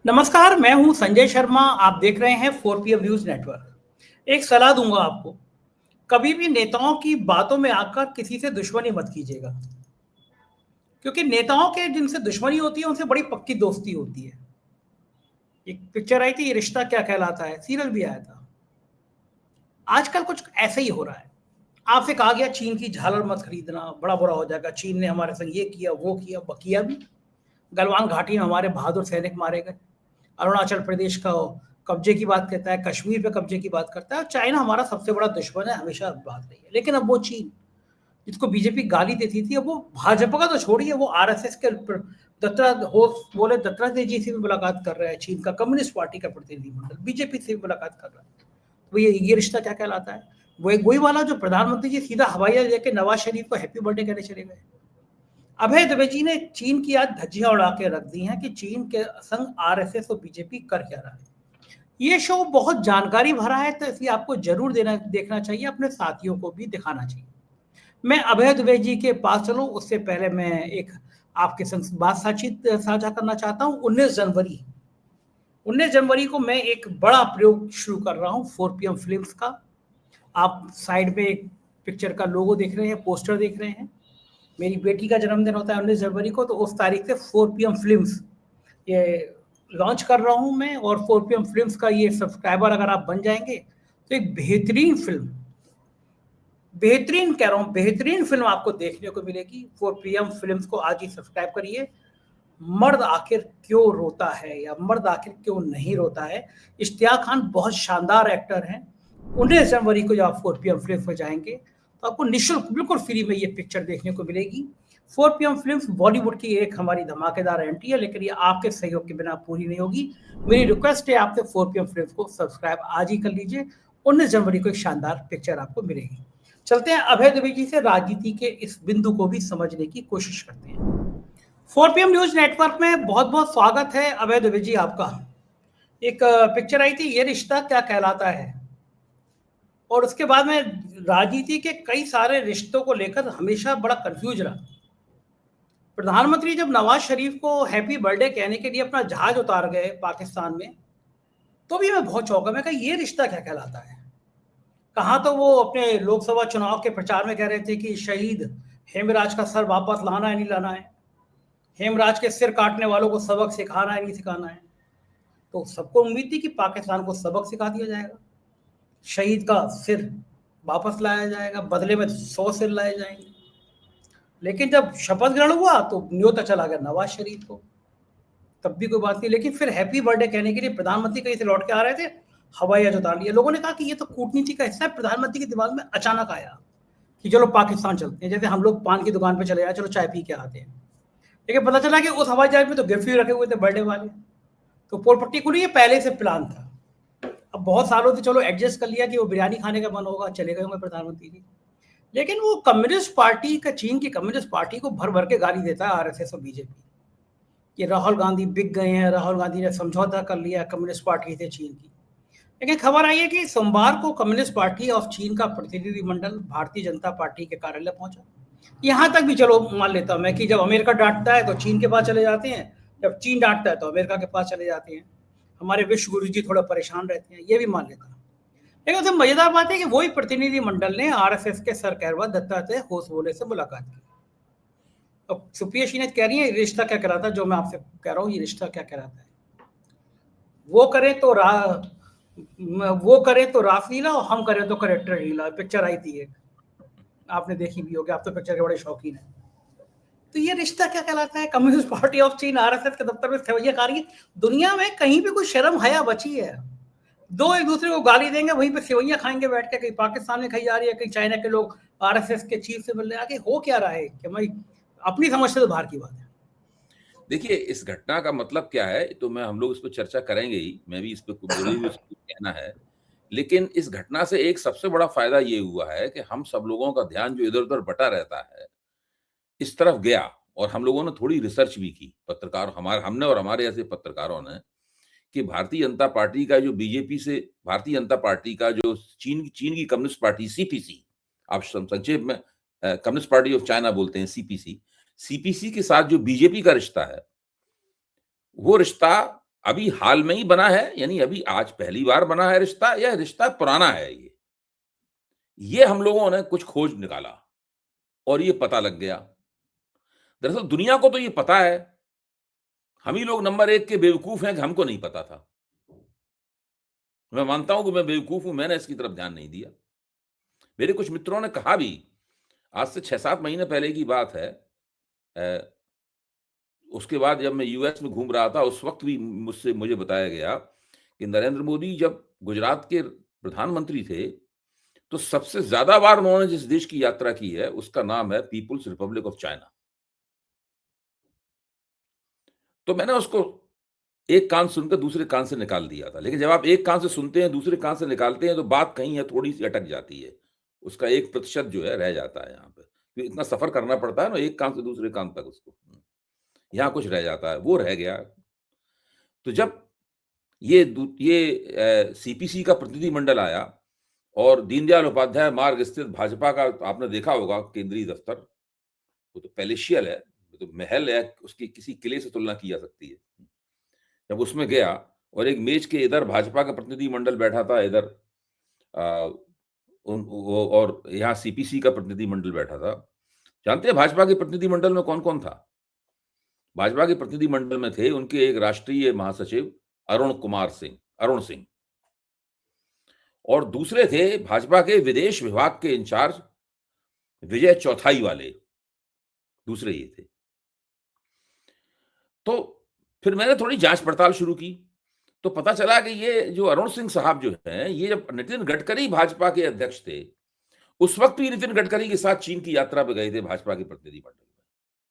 नमस्कार, मैं हूं संजय शर्मा। आप देख रहे हैं 4 PM न्यूज़ नेटवर्क। एक सलाह दूंगा आपको, कभी भी नेताओं की बातों में आकर किसी से दुश्मनी मत कीजिएगा, क्योंकि नेताओं के जिनसे दुश्मनी होती है, उनसे बड़ी पक्की दोस्ती होती है। एक पिक्चर आई थी, ये रिश्ता क्या कहलाता है, सीरियल भी आया था। आजकल कुछ ऐसा ही हो रहा है। आपसे कहा गया चीन की झालर मत खरीदना, बड़ा बुरा हो जाएगा, चीन ने हमारे संग ये किया, वो किया, किया भी। गलवान घाटी में हमारे बहादुर सैनिक मारे गए। अरुणाचल प्रदेश का कब्जे की बात करता है, कश्मीर पे कब्जे की बात करता है, और चाइना हमारा सबसे बड़ा दुश्मन है, हमेशा बात रही है। लेकिन अब वो चीन, जिसको बीजेपी गाली देती थी, अब वो भाजपा का तो छोड़िए, वो आरएसएस के दत्ता होस्ट बोले दत्तात्रेय जी से भी मुलाकात कर रहा है। चीन का कम्युनिस्ट पार्टी का प्रतिनिधिमंडल बीजेपी से भी मुलाकात कर रहा है। तो ये रिश्ता क्या कहलाता है? वो एक वही वाला जो प्रधानमंत्री जी सीधा हवाई जहाज लेके नवाज शरीफ को हैप्पी बर्थडे कहने चले गए। अभय दुबे जी ने चीन की आज धज्जियां उड़ा के रख दी हैं कि चीन के संग आरएसएस और बीजेपी कर क्या रहा है। ये शो बहुत जानकारी भरा है, तो इसलिए आपको जरूर देखना चाहिए, अपने साथियों को भी दिखाना चाहिए। मैं अभय दुबे जी के पास चलूं उससे पहले मैं एक आपके संग बात साझा करना चाहता हूं। 19 जनवरी को मैं एक बड़ा प्रयोग शुरू कर रहा हूं 4 PM फिल्म्स का। आप साइड में एक पिक्चर का लोगो देख रहे हैं, पोस्टर देख रहे हैं। मेरी बेटी का जन्मदिन होता है 19 जनवरी को, तो उस तारीख से 4 PM फिल्म्स ये लॉन्च कर रहा हूं मैं। और 4 PM फिल्म्स का ये सब्सक्राइबर अगर आप बन जाएंगे तो एक बेहतरीन फिल्म, बेहतरीन कह रहा हूं, बेहतरीन फिल्म आपको देखने को मिलेगी। 4 PM फिल्म्स को आज ही सब्सक्राइब करिए। मर्द आखिर क्यों रोता है, या मर्द आखिर क्यों नहीं रोता है। इश्तियाक खान बहुत शानदार एक्टर हैं। 19 जनवरी को जब आप 4 PM फिल्म में जाएंगे तो आपको निःशुल्क बिल्कुल फ्री में ये पिक्चर देखने को मिलेगी। 4 PM फिल्म्स बॉलीवुड की एक हमारी धमाकेदार एंट्री है, लेकिन ये आपके सहयोग के बिना पूरी नहीं होगी। मेरी रिक्वेस्ट है आपसे, 4 PM फिल्म्स को सब्सक्राइब आज ही कर लीजिए। 19 जनवरी को एक शानदार पिक्चर आपको मिलेगी। चलते हैं अभय दुबे जी से राजनीति के इस बिंदु को भी समझने की कोशिश करते हैं। 4 PM न्यूज नेटवर्क में बहुत बहुत स्वागत है अभय दुबे जी आपका। एक पिक्चर आई थी, ये रिश्ता क्या कहलाता है, और उसके बाद में राजनीति के कई सारे रिश्तों को लेकर हमेशा बड़ा कंफ्यूज रहा। प्रधानमंत्री जब नवाज शरीफ को हैप्पी बर्थडे कहने के लिए अपना जहाज उतार गए पाकिस्तान में, तो भी मैं बहुत चौंका। मैं कहा ये रिश्ता क्या कहलाता है। कहाँ तो वो अपने लोकसभा चुनाव के प्रचार में कह रहे थे कि शहीद हेमराज का सर वापस लाना है, नहीं लाना है, हेमराज के सिर काटने वालों को सबक सिखाना है, नहीं सिखाना है। तो सबको उम्मीद थी कि पाकिस्तान को सबक सिखा दिया जाएगा, शहीद का सिर वापस लाया जाएगा, बदले में 100 सिर लाए जाएंगे। लेकिन जब शपथ ग्रहण हुआ तो न्योता चला गया नवाज शरीफ को, तब भी कोई बात नहीं। लेकिन फिर हैप्पी बर्थडे कहने के लिए प्रधानमंत्री कहीं से लौट के आ रहे थे, हवाई जहाज उतार लिया। लोगों ने कहा कि ये तो कूटनीति का हिस्सा है। प्रधानमंत्री के दिमाग में अचानक आया कि चलो पाकिस्तान चलते हैं, जैसे हम लोग पान की दुकान पे चले जाए, चलो चाय पी के आते हैं। लेकिन पता चला कि उस हवाई जहाज में तो गिफ्ट भी रखे हुए थे बर्थडे वाले। तो पोलपट्टी को ये पहले से प्लान था। अब बहुत सालों से चलो एडजस्ट कर लिया कि वो बिरयानी खाने का मन होगा, चले गए होंगे प्रधानमंत्री जी। लेकिन वो कम्युनिस्ट पार्टी का, चीन की कम्युनिस्ट पार्टी को भर भर के गाली देता है आरएसएस और बीजेपी कि राहुल गांधी बिक गए हैं, राहुल गांधी ने समझौता कर लिया कम्युनिस्ट पार्टी से चीन की। लेकिन खबर आई है कि सोमवार को कम्युनिस्ट पार्टी ऑफ चीन का प्रतिनिधिमंडल भारतीय जनता पार्टी के कार्यालय पहुंचा। यहां तक भी चलो मान लेता हूं मैं कि जब अमेरिका डांटता है तो चीन के पास चले जाते हैं, जब चीन डांटता है तो अमेरिका के पास चले जाते हैं। हमारे विश्व गुरु जी थोड़ा परेशान रहते हैं, ये भी मान लेता हूं। लेकिन उसमें मजेदार बात है कि वही प्रतिनिधिमंडल ने आरएसएस के सरकैरवा दत्तात्रेय होसबोले से मुलाकात की। अब सुप्रिया शीनेत कह रही है ये रिश्ता क्या कहलाता है, जो मैं आपसे कह रहा हूँ ये रिश्ता क्या कहलाता है। वो करें तो वो करें तो रासलीला, और हम करें तो करेक्टर हीला। पिक्चर आई थी एक, आपने देखी भी होगी, आप तो पिक्चर के बड़े शौकीन है। तो ये रिश्ता क्या कहलाता है। कम्युनिस्ट पार्टी ऑफ चीन आरएसएस के दफ्तर में सेवैया खा रही है। दुनिया में कहीं भी कोई शर्म हया बची है? दो एक दूसरे को गाली देंगे, वहीं पे सेवैया खाएंगे बैठ के। कहीं पाकिस्तान में खाई जा रही है, कहीं चाइना के लोग आरएसएस के चीफ से मिलने आके। हो क्या रहा है कि भाई अपनी समझ से तो बाहर की बात है। देखिए, इस घटना का मतलब क्या है, तो हम लोग इस पर चर्चा करेंगे ही। मैं भी इस पे बोले हुए कहना है। लेकिन इस घटना से एक सबसे बड़ा फायदा ये हुआ है कि हम सब लोगों का ध्यान जो इधर-उधर बटा रहता है, इस तरफ गया। और हम लोगों ने थोड़ी रिसर्च भी की, पत्रकार हमने और हमारे ऐसे पत्रकारों ने, कि भारतीय जनता पार्टी का जो बीजेपी से भारतीय जनता पार्टी का जो चीन की कम्युनिस्ट पार्टी सीपीसी, आप संक्षेप में कम्युनिस्ट पार्टी ऑफ चाइना बोलते हैं सीपीसी, सीपीसी के साथ जो बीजेपी का रिश्ता है, वो रिश्ता अभी हाल में ही बना है, यानी अभी आज पहली बार बना है रिश्ता, या रिश्ता पुराना है ये हम लोगों ने कुछ खोज निकाला और ये पता लग गया। दरअसल दुनिया को तो ये पता है, हम ही लोग नंबर 1 के बेवकूफ हैं कि हमको नहीं पता था। मैं मानता हूं कि मैं बेवकूफ हूं, मैंने इसकी तरफ ध्यान नहीं दिया। मेरे कुछ मित्रों ने कहा भी, आज से 6-7 महीने पहले की बात है, उसके बाद जब मैं यूएस में घूम रहा था, उस वक्त भी मुझे बताया गया कि नरेंद्र मोदी जब गुजरात के प्रधानमंत्री थे, तो सबसे ज्यादा बार उन्होंने जिस देश की यात्रा की है उसका नाम है पीपुल्स रिपब्लिक ऑफ चाइना। तो मैंने उसको एक कान सुनकर दूसरे कान से निकाल दिया था, लेकिन जब आप एक कान से सुनते हैं दूसरे कान से निकालते हैं तो बात कहीं है थोड़ी सी अटक जाती है, उसका 1% जो है रह जाता है यहाँ पे, क्योंकि इतना सफर करना पड़ता है ना एक कान से दूसरे कान तक, उसको यहाँ कुछ रह जाता है, वो रह गया। तो जब ये सीपीसी का प्रतिनिधिमंडल आया और दीनदयाल उपाध्याय मार्ग स्थित भाजपा का आपने देखा होगा केंद्रीय दफ्तर, वो तो पैलेशियल है, वो तो महल है, उसकी किसी किले से तुलना की जा सकती है। जब उसमें गया और एक मेज के इधर भाजपा का प्रतिनिधिमंडल बैठा था, इधर और यहाँ सीपीसी का प्रतिनिधिमंडल बैठा था। जानते हैं भाजपा के प्रतिनिधिमंडल में कौन कौन था? भाजपा के प्रतिनिधिमंडल में थे उनके एक राष्ट्रीय महासचिव अरुण सिंह, और दूसरे थे भाजपा के विदेश विभाग के इंचार्ज विजय चौथाई वाले, दूसरे ये थे। तो फिर मैंने थोड़ी जांच पड़ताल शुरू की, तो पता चला कि ये जो अरुण सिंह साहब जो हैं, ये जब नितिन गडकरी भाजपा के अध्यक्ष थे, उस वक्त भी नितिन गडकरी के साथ चीन की यात्रा पे गए थे भाजपा के प्रतिनिधिमंडल में।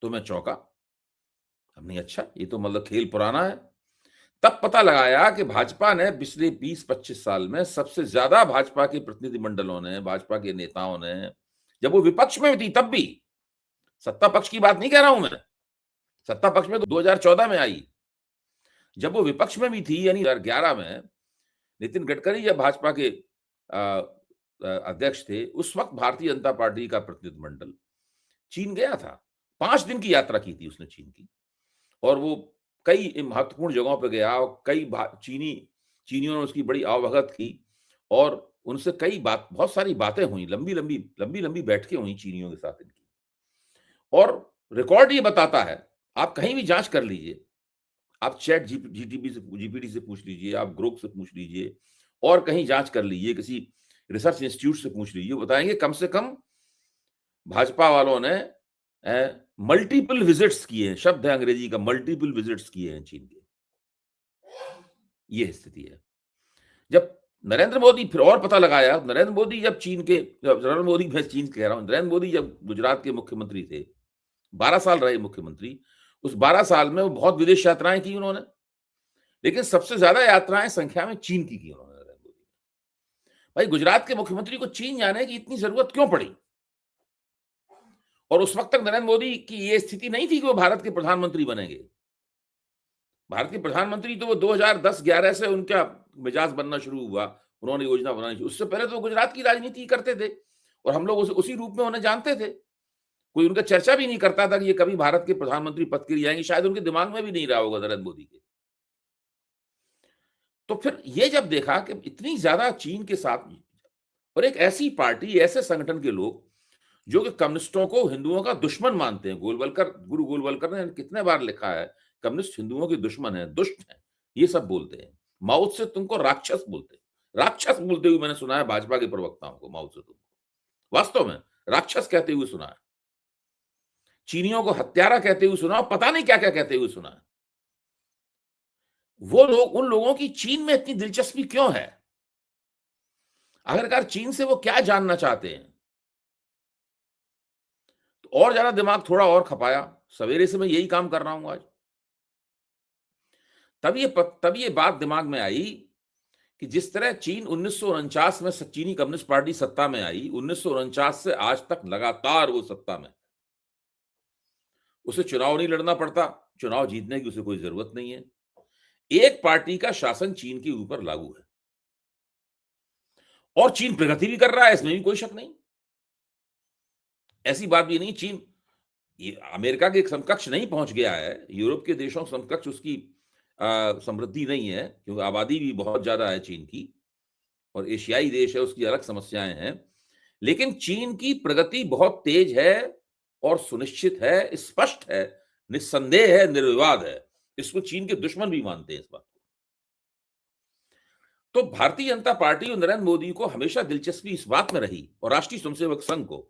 तो मैं चौंका, हमने अच्छा ये तो मतलब खेल पुराना है। तब पता लगाया कि भाजपा ने पिछले 20-25 साल में सबसे ज्यादा भाजपा के प्रतिनिधिमंडलों ने, भाजपा के नेताओं ने, जब वो विपक्ष में थी तब भी, सत्ता पक्ष की बात नहीं कह रहा हूं मैं, सत्ता पक्ष में तो 2014 में आई, जब वो विपक्ष में भी थी यानी 2011 में, नितिन गडकरी जब भाजपा के अध्यक्ष थे, उस वक्त भारतीय जनता पार्टी का प्रतिनिधिमंडल चीन गया था। 5 दिन की यात्रा की थी उसने चीन की, और वो कई महत्वपूर्ण जगहों पर गया और कई चीनियों ने उसकी बड़ी आवभगत की और उनसे बहुत सारी बातें हुई, लंबी लंबी बैठकें हुई चीनियों के साथ इनकी। और रिकॉर्ड ये बताता है, आप कहीं भी जांच कर लीजिए, आप चैट जीपीटी से पूछ लीजिए, आप ग्रोक से पूछ लीजिए, और कहीं जांच कर लीजिए, किसी रिसर्च इंस्टीट्यूट से पूछ लीजिए, बताएंगे कम से कम भाजपा वालों ने मल्टीपल विजिट्स किए हैं, शब्द है अंग्रेजी का, मल्टीपल विजिट्स किए हैं चीन के। ये स्थिति है। जब नरेंद्र मोदी, फिर और पता लगाया, नरेंद्र मोदी जब नरेंद्र मोदी जब गुजरात के मुख्यमंत्री थे, 12 साल रहे मुख्यमंत्री, उस 12 साल में वो बहुत विदेश यात्राएं की उन्होंने, लेकिन सबसे ज्यादा यात्राएं संख्या में चीन की उन्होंने। नरेंद्र मोदी, भाई गुजरात के मुख्यमंत्री को चीन जाने की इतनी जरूरत क्यों पड़ी? और उस वक्त तक नरेंद्र मोदी की ये स्थिति नहीं थी कि वो भारत के प्रधानमंत्री बनेंगे। भारत के प्रधानमंत्री तो वो 2010-11 से उनका मिजाज बनना शुरू हुआ, उन्होंने योजना बनानी शुरू। उससे पहले तो गुजरात की राजनीति करते थे और हम लोग उसी रूप में उन्हें जानते थे। कोई उनका चर्चा भी नहीं करता था कि ये कभी भारत के प्रधानमंत्री पद के लिए आएंगे, शायद उनके दिमाग में भी नहीं रहा होगा नरेंद्र मोदी के। तो फिर ये जब देखा कि इतनी ज्यादा चीन के साथ, और एक ऐसी पार्टी, ऐसे संगठन के लोग जो कि कम्युनिस्टों को हिंदुओं का दुश्मन मानते हैं, गुरु गोलवलकर ने कितने बार लिखा है, कम्युनिस्ट हिंदुओं के दुश्मन है, दुष्ट है, ये सब बोलते हैं। माओ से तुमको राक्षस बोलते हैं, राक्षस बोलते हुए मैंने सुना है भाजपा के प्रवक्ताओं को, माओ से तुम वास्तव में राक्षस कहते हुए सुना है, चीनियों को हत्यारा कहते हुए सुना, पता नहीं क्या क्या कहते हुए सुना है। वो लोग, उन लोगों की चीन में इतनी दिलचस्पी क्यों है? आखिरकार चीन से वो क्या जानना चाहते हैं? तो और ज्यादा दिमाग थोड़ा और खपाया, सवेरे से मैं यही काम कर रहा हूं आज। तब ये बात दिमाग में आई कि जिस तरह चीन 1949 में चीनी कम्युनिस्ट पार्टी सत्ता में आई, 1949 से आज तक लगातार वो सत्ता में, उसे चुनाव नहीं लड़ना पड़ता, चुनाव जीतने की उसे कोई जरूरत नहीं है, एक पार्टी का शासन चीन के ऊपर लागू है और चीन प्रगति भी कर रहा है, इसमें भी कोई शक नहीं। ऐसी बात भी नहीं, चीन अमेरिका के समकक्ष नहीं पहुंच गया है, यूरोप के देशों समकक्ष उसकी समृद्धि नहीं है, क्योंकि आबादी भी बहुत ज्यादा है चीन की, और एशियाई देश है, उसकी अलग समस्याएं हैं। लेकिन चीन की प्रगति बहुत तेज है और सुनिश्चित है, स्पष्ट है, निस्संदेह है, निर्विवाद है। इसको चीन के दुश्मन भी मानते हैं इस बात को। तो भारतीय जनता पार्टी और नरेंद्र मोदी को हमेशा दिलचस्पी इस बात में रही, और राष्ट्रीय स्वयंसेवक संघ को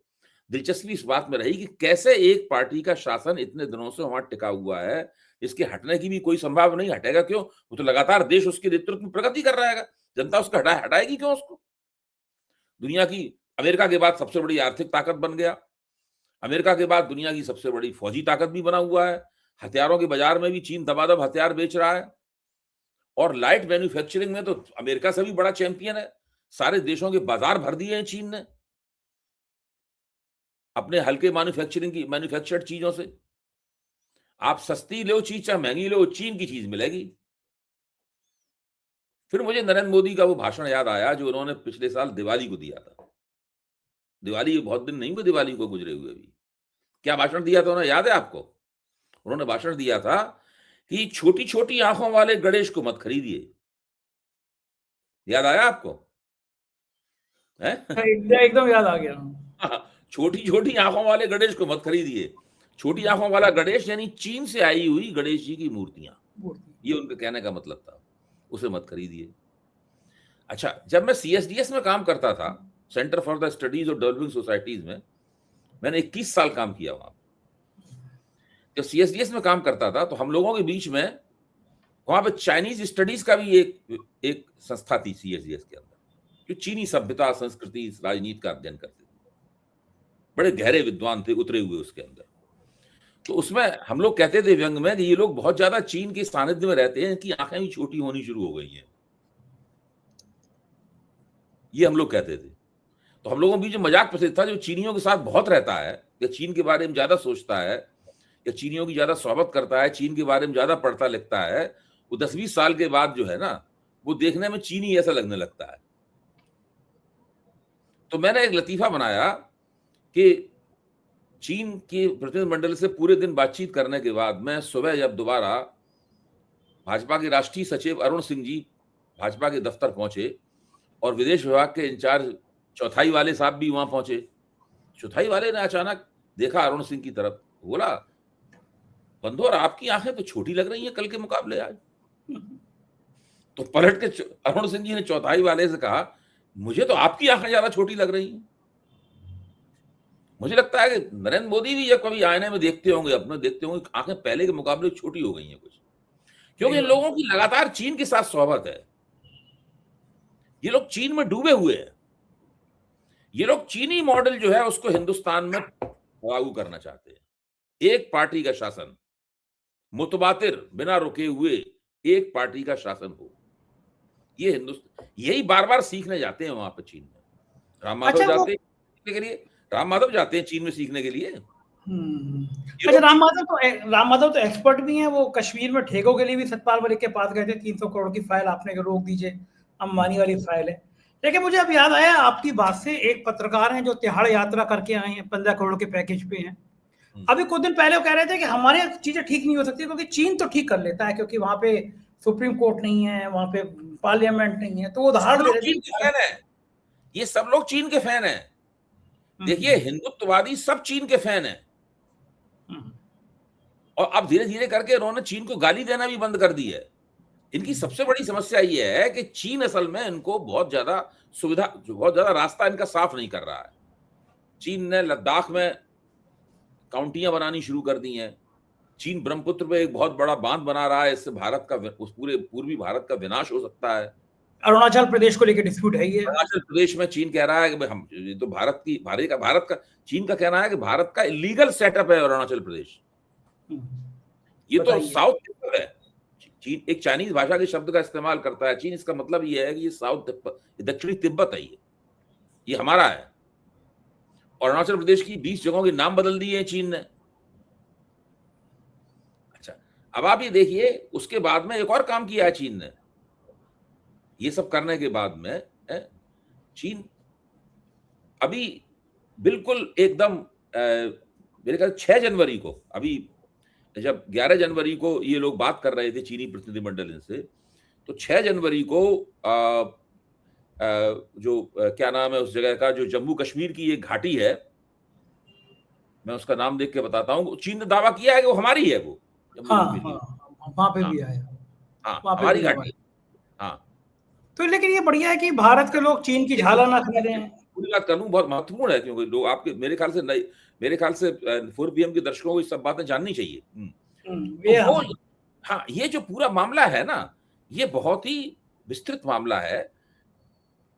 दिलचस्पी इस बात में रही कि कैसे एक पार्टी का शासन इतने दिनों से वहां टिका हुआ है, इसके हटने की भी कोई संभावना नहीं। हटेगा क्यों? वो तो लगातार देश उसके नेतृत्व में प्रगति कर रहा है। जनता उसका हटाएगी क्यों उसको? दुनिया की, अमेरिका के बाद सबसे बड़ी आर्थिक ताकत बन गया, अमेरिका के बाद दुनिया की सबसे बड़ी फौजी ताकत भी बना हुआ है, हथियारों के बाजार में भी चीन दबादब हथियार बेच रहा है, और लाइट मैन्युफैक्चरिंग में तो अमेरिका से भी बड़ा चैंपियन है। सारे देशों के बाजार भर दिए हैं चीन ने अपने हल्के मैन्युफैक्चर्ड चीजों से। आप सस्ती लो चीज चाहे महंगी लो, चीन की चीज मिलेगी। फिर मुझे नरेंद्र मोदी का वो भाषण याद आया जो उन्होंने पिछले साल दिवाली को दिया था। दिवाली बहुत दिन नहीं हुए दिवाली को गुजरे हुए भी। क्या भाषण दिया था उन्होंने, याद है आपको? उन्होंने भाषण दिया था कि छोटी छोटी आंखों वाले गणेश को मत खरीदिए। याद आया आपको? एकदम याद आ गया। छोटी छोटी आंखों वाले गणेश को मत खरीदिए। छोटी आंखों वाला गणेश यानी चीन से आई हुई गणेश जी की मूर्तियां, ये उनके कहने का मतलब था, उसे मत खरीदिए। अच्छा, जब मैं CSDS में काम करता था, centre for the studies of developing societies में, मैंने 21 साल काम किया वहां। जब CSDS में काम करता था तो हम लोगों के बीच में वहां पे चाइनीज स्टडीज का भी एक संस्था थी CSDS के अंदर, जो चीनी सभ्यता, संस्कृति, राजनीति का अध्ययन करते थे। बड़े गहरे विद्वान थे, उतरे हुए उसके अंदर। तो उसमें हम लोग कहते थे व्यंग में कि ये लोग बहुत ज्यादा चीन के सानिध्य में रहते हैं, इनकी आंखें भी छोटी होनी शुरू हो गई हैं, ये हम लोग कहते थे। तो हम लोगों के बीच मजाक प्रसिद्ध था, जो चीनियों के साथ बहुत रहता है या चीन के बारे में ज्यादा सोचता है या चीनियों की ज्यादा स्वागत करता है, चीन के बारे में ज्यादा पढ़ता लिखता है, वो 10-20 साल के बाद जो है ना, वो देखने में चीनी ऐसा लगने लगता है। तो मैंने एक लतीफा बनाया कि चीन के प्रतिनिधिमंडल से पूरे दिन बातचीत करने के बाद मैं सुबह जब दोबारा भाजपा के राष्ट्रीय सचिव अरुण सिंह जी भाजपा के दफ्तर पहुंचे और विदेश विभाग के इंचार्ज चौथाई वाले साहब भी वहां पहुंचे। चौथाई वाले ने अचानक देखा अरुण सिंह की तरफ, बोला, बंधुवर आपकी आंखें तो छोटी लग रही हैं कल के मुकाबले आज। तो पलट के अरुण सिंह जी ने चौथाई वाले से कहा, मुझे तो आपकी आंखें ज्यादा छोटी लग रही हैं। मुझे लगता है कि नरेंद्र मोदी भी जब कभी आईने में देखते होंगे, अपने देखते होंगे, आंखें पहले के मुकाबले छोटी हो गई हैं कुछ, क्योंकि इन लोगों की लगातार चीन के साथ सोहबत है। ये लोग चीन में डूबे हुए हैं। ये लोग चीनी मॉडल जो है उसको हिंदुस्तान में लागू करना चाहते हैं। एक पार्टी का शासन, मुतबातिर, बिना रुके हुए एक पार्टी का शासन हो, ये हिंदुस्तान, यही बार बार सीखने जाते हैं वहां पर चीन में। राम माधव जाते हैं सीखने के लिए, राम माधव जाते हैं चीन में सीखने के लिए। अच्छा, राम माधव तो एक्सपर्ट भी हैं। वो कश्मीर में ठेकों के लिए भी सतपाल मलिक के पास गए थे, 300 करोड़ की फाइल आपने रोक दीजिए, अंबानी वाली फाइल है। लेकिन मुझे अब याद आया आपकी बात से, एक पत्रकार हैं जो तिहाड़ यात्रा करके आए हैं, 15 करोड़ के पैकेज पे हैं। अभी कुछ दिन पहले वो कह रहे थे कि हमारे चीजें ठीक नहीं हो सकती क्योंकि चीन तो ठीक कर लेता है, क्योंकि वहां पे सुप्रीम कोर्ट नहीं है, वहां पे पार्लियामेंट नहीं है। तो वो उदाहरण दे रहे थे, ये सब लोग चीन के फैन हैं। देखिए, हिंदुत्ववादी सब चीन के फैन हैं, और अब धीरे धीरे करके उन्होंने चीन को गाली देना भी बंद कर दी है। इनकी सबसे बड़ी समस्या ये है कि चीन असल में इनको बहुत ज्यादा सुविधा, बहुत ज्यादा रास्ता इनका साफ नहीं कर रहा है। चीन ने लद्दाख में काउंटियां बनानी शुरू कर दी हैं। चीन ब्रह्मपुत्र पे एक बहुत बड़ा बांध बना रहा है, इससे भारत का, उस पूरे पूर्वी भारत का विनाश हो सकता है। अरुणाचल प्रदेश को लेकर डिस्प्यूट है ये। अरुणाचल प्रदेश में चीन कह रहा है कि हम, ये तो भारत का चीन का कहना है कि भारत का इलीगल सेटअप है अरुणाचल प्रदेश। ये तो साउथ तिब्बत है। चीन एक चाइनीज भाषा के शब्द का इस्तेमाल करता है चीन, इसका मतलब ये है कि ये साउथ तिब्बत, दक्षिणी तिब्बत है, ये हमारा है। अरुणाचल प्रदेश की 20 जगहों के नाम बदल दिए हैं चीन ने। अच्छा, अब आप ये देखिए, उसके बाद में एक और काम किया है चीन ने। ये सब करने के बाद में चीन अभी बिल्कुल एकदम, मेरे ख्याल 6 जनवरी को, अभी जब 11 जनवरी को ये लोग बात कर रहे थे चीनी प्रतिनिधिमंडल इनसे, तो 6 जनवरी को क्या नाम है उस जगह का, जो जम्मू कश्मीर की एक घाटी है, मैं उसका नाम देख के बताता हूँ, चीन ने दावा किया है कि वो हमारी है, वो जम्मू हाँ कश्मीर की। हाँ, वहां पे हाँ भी आया, हाँ, वहां पे हमारी भी घाटी हुआ। है। हाँ, तो लेकिन ये बढ़िया है कि भारत के लोग चीन की झाला ना खरीदें। पूरी बात करूं, बहुत महत्वपूर्ण है, क्योंकि लोग आपके मेरे ख्याल से 4 PM के दर्शकों को ये सब बातें जाननी चाहिए। तो ये वो, हम हाँ, ये जो पूरा मामला है ना, ये बहुत ही विस्तृत मामला है।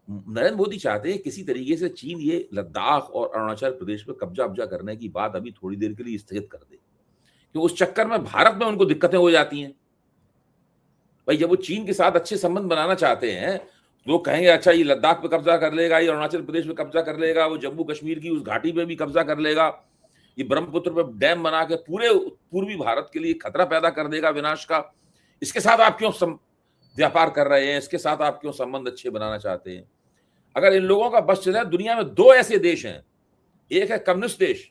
नरेंद्र मोदी चाहते हैं किसी तरीके से चीन ये लद्दाख और अरुणाचल प्रदेश पे कब्जा अब्जा करने की बात अभी थोड़ी देर के लिए स्थगित कर दे, कि उस चक्कर में भारत में उनको दिक्कतें हो जाती हैं। भाई जब वो चीन के साथ अच्छे संबंध बनाना चाहते हैं, लोग कहेंगे अच्छा ये लद्दाख पे कब्जा कर लेगा, ये अरुणाचल प्रदेश पे कब्जा कर लेगा, वो जम्मू कश्मीर की उस घाटी पे भी कब्जा कर लेगा, ये ब्रह्मपुत्र पे डैम बना के पूरे पूर्वी भारत के लिए खतरा पैदा कर देगा विनाश का। इसके साथ आप क्यों व्यापार कर रहे हैं, इसके साथ आप क्यों संबंध अच्छे बनाना चाहते हैं? अगर इन लोगों का बस चले, दुनिया में 2 ऐसे देश हैं, एक है कम्युनिस्ट देश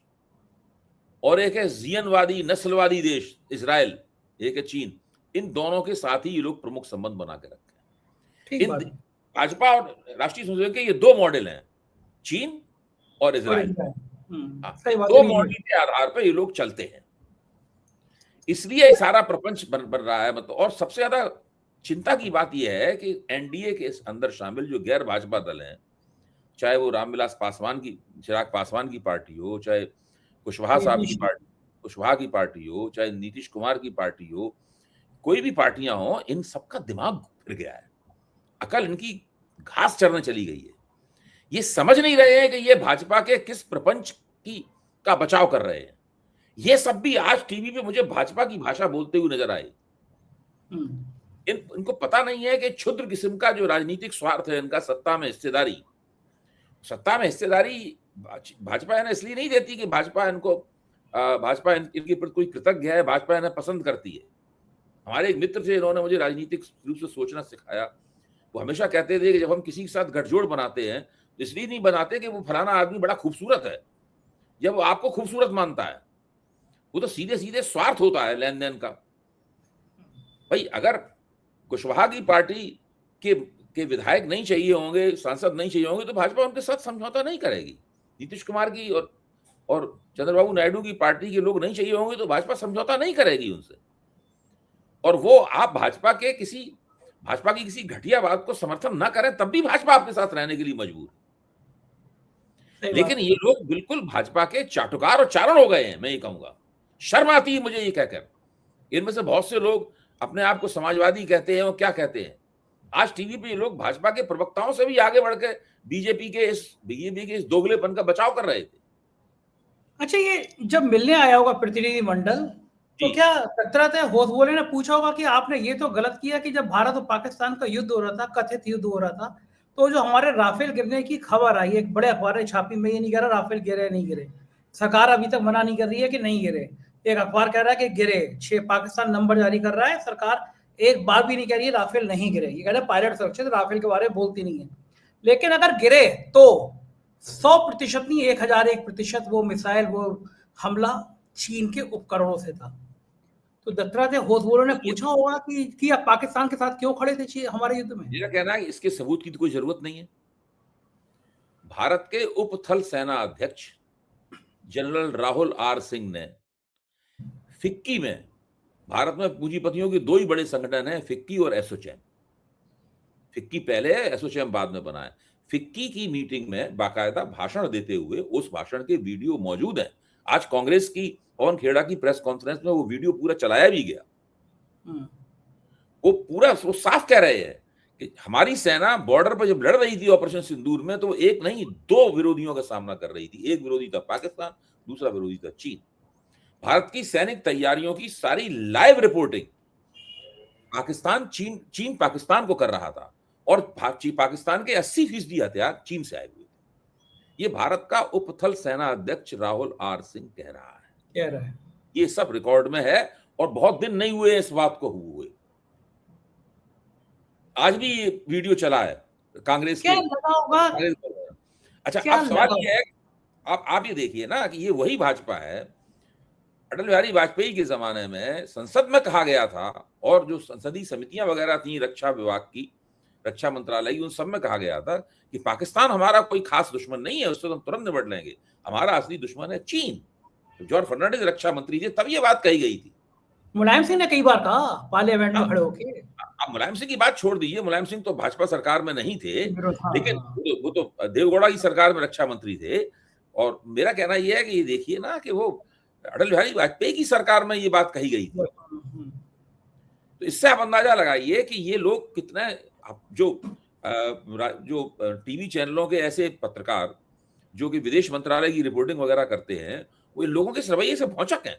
और एक है जियनवादी नस्लवादी देश इजराइल, एक है चीन। इन दोनों के साथ ही ये लोग प्रमुख संबंध बना के रखते हैं। ठीक बात है। भाजपा और राष्ट्रीय स्वयंसेवक के ये 2 मॉडल हैं, चीन और इजराइल। सही बात 2 है। मॉडल के आधार पर ये लोग चलते हैं, इसलिए सारा प्रपंच बन रहा है। मतलब, और सबसे ज्यादा चिंता की बात यह है कि एनडीए के अंदर शामिल जो गैर भाजपा दल हैं, चाहे वो रामविलास पासवान की, चिराग पासवान की पार्टी हो, चाहे कुशवाहा साहब की पार्टी, कुशवाहा की पार्टी हो, चाहे नीतीश कुमार की पार्टी हो, कोई भी पार्टियां हो, इन सबका दिमाग फिर गया है, अकल इनकी घास चरने चली गई है। ये समझ नहीं रहे हैं कि ये भाजपा के किस प्रपंच का बचाव कर रहे हैं। ये सब भी आज टीवी पे मुझे भाजपा की भाषा बोलते हुए नजर आए। इनको पता नहीं है कि क्षुद्र किस्म का जो राजनीतिक स्वार्थ है इनका, सत्ता में हिस्सेदारी भाजपा इन्हें इसलिए नहीं देती कि भाजपा इनके प्रति कोई कृतज्ञ है, भाजपा इन्हें पसंद करती है। हमारे एक मित्र थे, इन्होंने मुझे राजनीतिक रूप से सोचना सिखाया। वो हमेशा कहते थे कि जब हम किसी के साथ गठजोड़ बनाते हैं, तो इसलिए नहीं बनाते कि वो फलाना आदमी बड़ा खूबसूरत है, जब वो आपको खूबसूरत मानता है, वो तो सीधे सीधे स्वार्थ होता है लेन देन का। भाई अगर कुशवाहा की पार्टी के विधायक नहीं चाहिए होंगे, सांसद नहीं चाहिए होंगे, तो भाजपा उनके साथ समझौता नहीं करेगी। नीतीश कुमार की और चंद्रबाबू नायडू की पार्टी के लोग नहीं चाहिए होंगे, तो भाजपा समझौता नहीं करेगी उनसे। और वो आप भाजपा की किसी घटिया बात को समर्थन ना करें, तब भी भाजपा आपके साथ रहने के लिए मजबूर है। लेकिन ये लोग बिल्कुल भाजपा के चाटुकार और चारण हो गए हैं, मैं ये कहूंगा। शर्म आती है मुझे ये कहकर। इनमें से बहुत से लोग अपने आप को समाजवादी कहते हैं, और क्या कहते हैं, आज टीवी पे ये लोग भाजपा के प्रवक्ताओं से भी आगे बढ़ के बीजेपी के इस दोगलेपन का बचाव कर रहे थे। अच्छा, ये जब मिलने आया होगा प्रतिनिधि मंडल, तो क्या दत्तात्रेय होसबोले ने पूछा होगा कि आपने ये तो गलत किया कि जब भारत और पाकिस्तान का युद्ध हो रहा था, कथित युद्ध हो रहा था, तो जो हमारे राफेल गिरने की खबर आई, एक बड़े अखबार ने छापी, मैं ये नहीं कह रहा राफेल गिरे नहीं गिरे, सरकार अभी तक मना नहीं कर रही है कि नहीं गिरे, एक अखबार कह रहा है कि गिरे, 6 पाकिस्तान नंबर जारी कर रहा है, सरकार एक बार भी नहीं कह रही है राफेल नहीं गिरे, ये कह रहे पायलट सुरक्षित, राफेल के बारे में बोलती नहीं है। लेकिन अगर गिरे तो 100% नहीं, 1001% वो मिसाइल, वो हमला चीन के उपकरणों से था। तो दत्तात्रेय होसबोले ने पूछा होगा कि आप पाकिस्तान के साथ क्यों खड़े थे हमारे युद्ध में। मेरा कहना है इसके सबूत की तो कोई जरूरत नहीं है। भारत के उप थल सेना अध्यक्ष जनरल राहुल आर सिंह ने फिक्की में, भारत में पूंजीपतियों के 2 ही बड़े संगठन हैं, फिक्की और एसोचैम। फिक्की पहले है, एसोचैम बाद में बना है। फिक्की की मीटिंग में बाकायदा भाषण देते हुए, उस भाषण के वीडियो मौजूद है। आज कांग्रेस की पवन खेड़ा की प्रेस कॉन्फ्रेंस में वो वीडियो पूरा चलाया भी गया। वो साफ कह रहे हैं कि हमारी सेना बॉर्डर पर जब लड़ रही थी ऑपरेशन सिंदूर में, तो एक नहीं 2 विरोधियों का सामना कर रही थी। एक विरोधी था पाकिस्तान, दूसरा विरोधी था चीन। भारत की सैनिक तैयारियों की सारी लाइव रिपोर्टिंग चीन पाकिस्तान को कर रहा था, और पाकिस्तान के 80% हथियार चीन से आए हुए थे। ये भारत का उपथल सेना अध्यक्ष राहुल आर सिंह कह रहा है। ये सब रिकॉर्ड में है, और बहुत दिन नहीं हुए इस बात को हुए। आज भी ये वीडियो चला है कांग्रेस के। अच्छा, अब सवाल ये है, आप ये देखिए ना कि ये वही भाजपा है अटल बिहारी वाजपेयी के जमाने में संसद में कहा गया था, और जो संसदीय समितियां वगैरह थी रक्षा विभाग की, रक्षा मंत्रालय की, उन सब में कहा गया था कि पाकिस्तान हमारा कोई खास दुश्मन नहीं है, उससे हम तुरंत निपट लेंगे, हमारा असली दुश्मन है चीन। तो जॉर्ज फर्नांडिस रक्षा मंत्री थे, तब ये बात कही गई थी। मुलायम सिंह ने कई बार कहा पार्लियामेंट में हाँ, खड़े होके। अब मुलायम सिंह की बात छोड़ दीजिए, मुलायम सिंह तो भाजपा सरकार में नहीं थे, हाँ लेकिन हाँ। वो तो देवगौड़ा की सरकार में रक्षा मंत्री थे। और मेरा कहना ये है कि ये देखिए ना कि वो अटल बिहारी वाजपेयी की सरकार में ये बात कही गई थी। तो इससे आप अंदाजा लगाइए कि ये लोग कितने, जो टीवी चैनलों के ऐसे पत्रकार जो कि विदेश मंत्रालय की रिपोर्टिंग वगैरह करते हैं, वो इन लोगों के रवैये से भौचक हैं।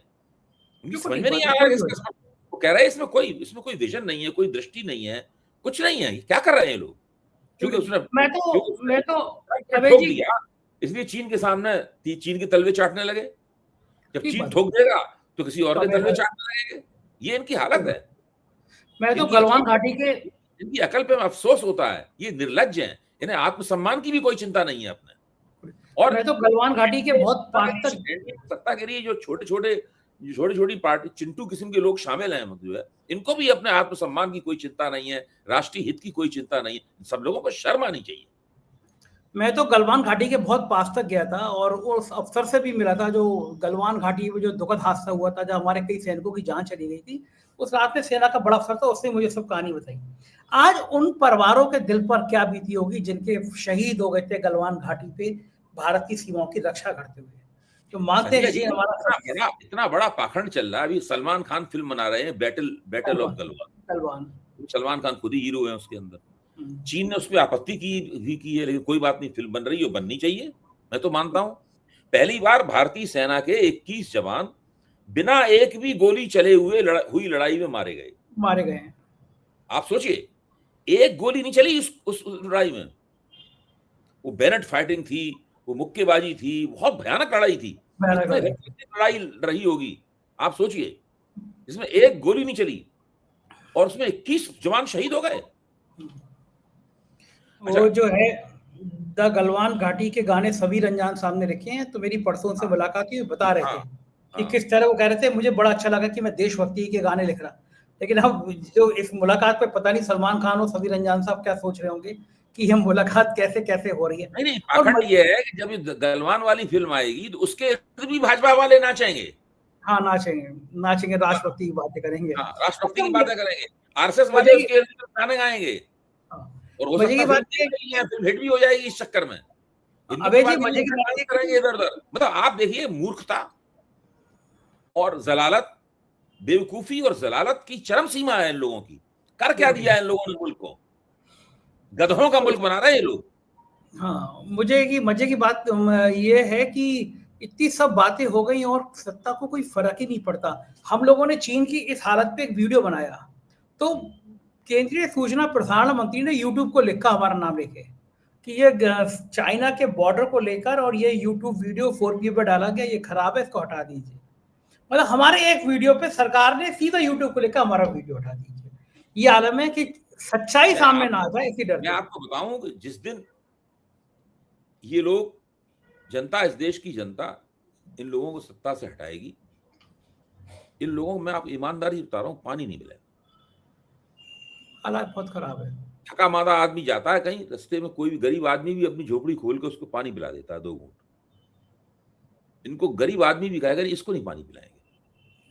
उनकी समझ में नहीं आ रहा है इसका, वो कह रहे हैं इसमें कोई विजन नहीं है, कोई दृष्टि नहीं है, कुछ नहीं है, क्या कर रहे हैं ये लोग? क्योंकि उसने मैं तो ठोक दिया, इसलिए चीन के सामने चीन के तलवे चाटने लगे। जब चीन ठोक देगा तो किसी और के तलवे चाटने लगेंगे। ये इनकी हालत है। मैं तो गलवान घाटी के, इनकी अकल पे अफसोस होता है, ये निर्लज्ज हैं, इन्हें आत्मसम्मान की भी कोई चिंता नहीं है अपने। और मैं तो गलवान घाटी के बहुत सत्तागिरी जो छोटी पार्टी चिंटू किस्म के लोग शामिल हैं, मतलब इनको भी अपने आत्मसम्मान की कोई चिंता नहीं है, राष्ट्रीय हित की कोई चिंता नहीं है। सब लोगों को शर्म आनी चाहिए। मैं तो गलवान घाटी के बहुत पास तक गया था और उस अफसर से भी मिला था जो गलवान घाटी में जो दुखद हादसा हुआ था, जब हमारे कई सैनिकों की जान चली गई थी। उस रात में सेना का बड़ा अफसर था, उसने मुझे सब कहानी बताई। आज उन परिवारों के दिल पर क्या बीती होगी जिनके शहीद हो गए थे गलवान घाटी पे भारत की सीमाओं की रक्षा करते हुए। तो मानते हैं जी हमारा इतना बड़ा पाखंड चल रहा है। अभी सलमान खान फिल्म बना रहे हैं बैटल ऑफ गलवान। सलमान खान खुद ही हीरो है उसके अंदर। चीन ने उस पर आपत्ति की है, लेकिन कोई बात नहीं, फिल्म बन रही है, बननी चाहिए, मैं तो मानता हूं। पहली बार भारतीय सेना के 21 जवान बिना एक भी गोली चले हुए हुई लड़ाई में मारे गए। आप सोचिए, एक गोली नहीं चली उस लड़ाई में। वो बैनट फाइटिंग थी, वो मुक्केबाजी थी, बहुत भयानक लड़ाई थी। लड़ाई रही होगी, आप सोचिए, जिसमें एक गोली नहीं चली और उसमें 21 जवान शहीद हो गए। वो जो है द गलवान घाटी के गाने सभी रंजान सामने रखे हैं, तो मेरी परसों से मुलाकात हुई, बता रहे थे कि किस तरह वो कह रहे थे, मुझे बड़ा अच्छा लगा कि मैं देशभक्ति के गाने लिख रहा। लेकिन अब जो इस मुलाकात पे पता नहीं सलमान खान और सभी रंजान साहब क्या सोच रहे होंगे कि हम मुलाकात कैसे हो रही है। नहीं, पाखंड ये है कि जब गलवान वाली फिल्म आएगी तो उसके भी भाजपा वाले नाचेंगे। हाँ, नाचेंगे, राष्ट्रभक्ति की बातें करेंगे। हाँ, राष्ट्रभक्ति की बातें करेंगे, आरएसएस वाले उसके गाने गाएंगे। और हो सकता है फिल्म हिट भी हो जाएगी इस चक्कर में। अबे जी मजे की बात करेंगे इधर-उधर। मतलब आप देखिए, मूर्खता और जलालत, बेवकूफी और जलालत की चरम सीमा है इन लोगों की। कर क्या दिया है इन लोगों ने मुल्क को? गधों का मुल्क बना रहे हैं ये लोग। हाँ, मजे की बात ये है कि इतनी सब बातें हो गई और सत्ता को कोई फर्क ही नहीं पड़ता। हम लोगों ने चीन की इस हालत पे एक वीडियो बनाया, तो केंद्रीय सूचना प्रसारण मंत्री ने यूट्यूब को लिखा हमारा नाम लेके कि ये चाइना के बॉर्डर को लेकर और ये यूट्यूब वीडियो 4K पर डाला गया, ये खराब है, इसको हटा दीजिए। मतलब हमारे एक वीडियो पे सरकार ने सीधा यूट्यूब को लेकर हमारा वीडियो हटा दीजिए। ये आलम है कि सच्चाई सामने ना आ जाए, इसी डर। मैं आपको बताऊं कि जिस दिन ये लोग, जनता, इस देश की जनता इन लोगों को सत्ता से हटाएगी, इन लोगों को, मैं आप ईमानदारी बता रहा हूं, पानी नहीं मिलेगा। हालात बहुत खराब है। थका मादा आदमी जाता है कहीं रास्ते में, कोई भी गरीब आदमी भी अपनी झोपड़ी खोल के उसको पानी पिला देता है 2 घूंट। इनको गरीब आदमी भी कहेगा इसको नहीं पानी पिलाएंगे।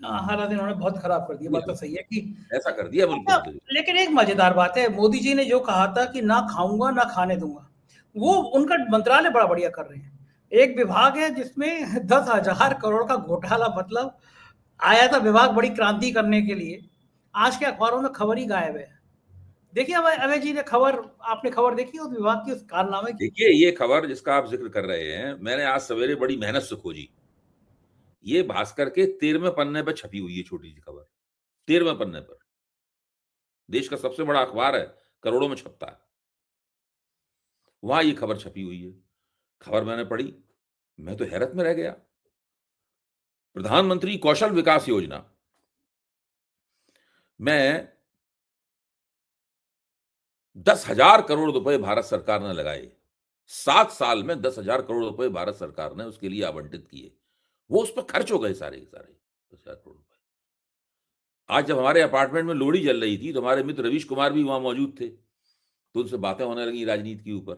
हालात इन्होंने बहुत खराब कर दिया, बात तो सही है कि ऐसा कर दिया बिल्कुल। लेकिन एक मजेदार बात है, मोदी जी ने जो कहा था कि ना खाऊंगा ना खाने दूंगा, वो उनका मंत्रालय बड़ा बढ़िया कर रहे हैं। एक विभाग है जिसमें 10,000 करोड़ का घोटाला, मतलब आया था विभाग बड़ी क्रांति करने के लिए, आज के अखबारों में खबर ही गायब है। देखिए अभय जी ने आपने खबर देखी उस विभाग की, उस कारनामे की? देखिए, ये खबर जिसका आप जिक्र कर रहे हैं, मैंने आज सवेरे बड़ी मेहनत से खोजी। ये भास्कर के 13वें पन्ने पर छपी हुई है, छोटी सी खबर, 13वें पन्ने पर। देश का सबसे बड़ा अखबार है, करोड़ों में छपता है, वहां ये खबर छपी हुई है। खबर मैंने पढ़ी, मैं तो हैरत में रह गया। प्रधानमंत्री कौशल विकास योजना में 10,000 करोड़ रुपए भारत सरकार ने लगाए। 7 साल में 10,000 करोड़ रुपए भारत सरकार ने उसके लिए आवंटित किए। वो उस पर खर्च हो गए सारे के सारे। 10,000 करोड़ रुपए। आज जब हमारे अपार्टमेंट में लोहड़ी जल रही थी तो हमारे मित्र रवीश कुमार भी वहां मौजूद थे, तो उनसे बातें होने लगी राजनीति के ऊपर।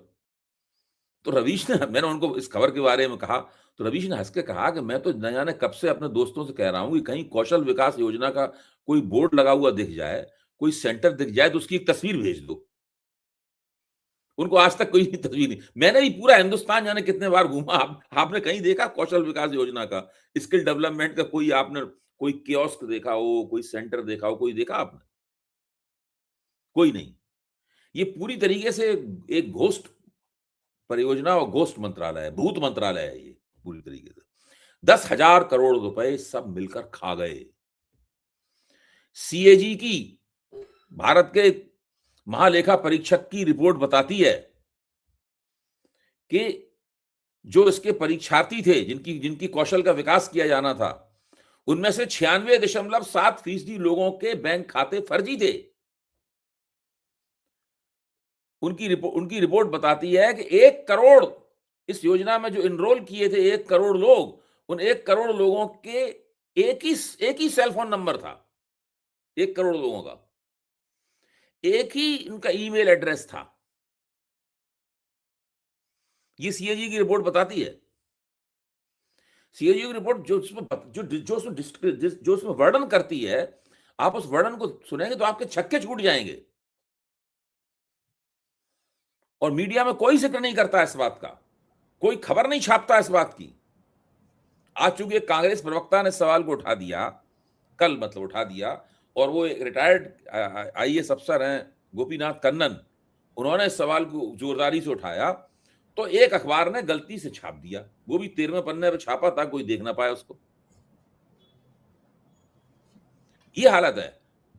तो रवीश ने, मैंने उनको इस खबर के बारे में कहा, तो रवीश ने हंस के कहा कि मैं तो न जाने कब से अपने दोस्तों से कह रहा हूं कि कहीं कौशल विकास योजना का कोई बोर्ड लगा हुआ दिख जाए, कोई सेंटर दिख जाए तो उसकी एक तस्वीर भेज दो। उनको आज तक कोई तस्वीर नहीं। मैंने भी पूरा हिंदुस्तान जाने कितने बार घूमा, आपने कहीं देखा कौशल विकास योजना का, स्किल डेवलपमेंट का कोई आपने कोई कियोस्क देखा हो, कोई सेंटर देखा हो, कोई देखा आपने? कोई नहीं। ये पूरी तरीके से एक घोस्ट परियोजना और घोस्ट मंत्रालय है, भूत मंत्रालय है ये पूरी तरीके से। 10,000 करोड़ रुपए सब मिलकर खा गए। सीएजी की, भारत के महालेखा परीक्षक की रिपोर्ट बताती है कि जो इसके परीक्षार्थी थे, जिनकी कौशल का विकास किया जाना था, उनमें से 96.7% लोगों के बैंक खाते फर्जी थे। उनकी रिपोर्ट बताती है कि 1 करोड़ इस योजना में जो एनरोल किए थे, 1 करोड़ लोग, उन 1 करोड़ लोगों के एक ही सेल फोन नंबर था। 1 करोड़ लोगों का एक ही उनका ईमेल एड्रेस था। ये सीएजी की रिपोर्ट बताती है। सीएजी की रिपोर्ट जो उसमें वर्णन करती है, आप उस वर्णन को सुनेंगे तो आपके छक्के छूट जाएंगे। और मीडिया में कोई जिक्र नहीं करता इस बात का, कोई खबर नहीं छापता इस बात की। आज चूंकि कांग्रेस प्रवक्ता ने सवाल को उठा दिया, कल मतलब उठा दिया, और वो एक रिटायर्ड आईएएस अफसर हैं गोपीनाथ कन्नन, उन्होंने इस सवाल को जोरदारी से उठाया, तो एक अखबार ने गलती से छाप दिया, वो भी 13वें पन्ने पे छापा था, कोई देख ना पाया उसको। ये हालत है।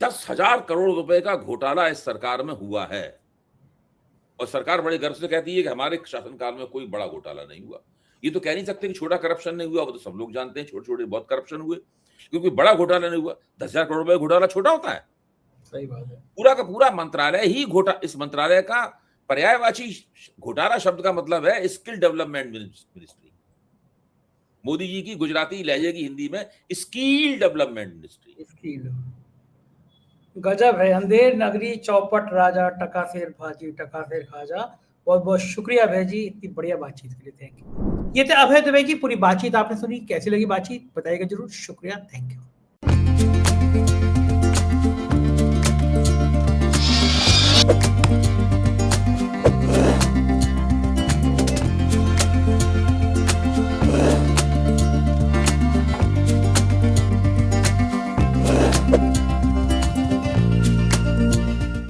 10,000 करोड़ रुपए का घोटाला इस सरकार में हुआ है, और सरकार बड़े गर्व से कहती है कि हमारे शासनकाल में कोई बड़ा घोटाला नहीं हुआ। ये तो कह नहीं सकते कि छोटा करप्शन नहीं हुआ, वो तो सब लोग जानते हैं, छोटे छोटे बहुत करप्शन हुए, क्योंकि बड़ा घोटाला नहीं हुआ। 10,000 करोड़ रुपए घोटाला छोटा होता है? सही बात है। पूरा का पूरा मंत्रालय ही इस मंत्रालय का पर्यायवाची घोटाला शब्द का मतलब है skill development ministry. Modi ji की गुजराती लहजे की हिंदी में स्किल डेवलपमेंट मिनिस्ट्री। गजब है। अंधेर नगरी चौपट राजा, टकाफेर भाजी टकाफेर खाजा। बहुत बहुत शुक्रिया अभय जी इतनी बढ़िया बातचीत के लिए, थैंक यू। ये थे अभय दुबे की पूरी बातचीत आपने सुनी, कैसी लगी बातचीत बताइएगा जरूर। शुक्रिया, थैंक यू।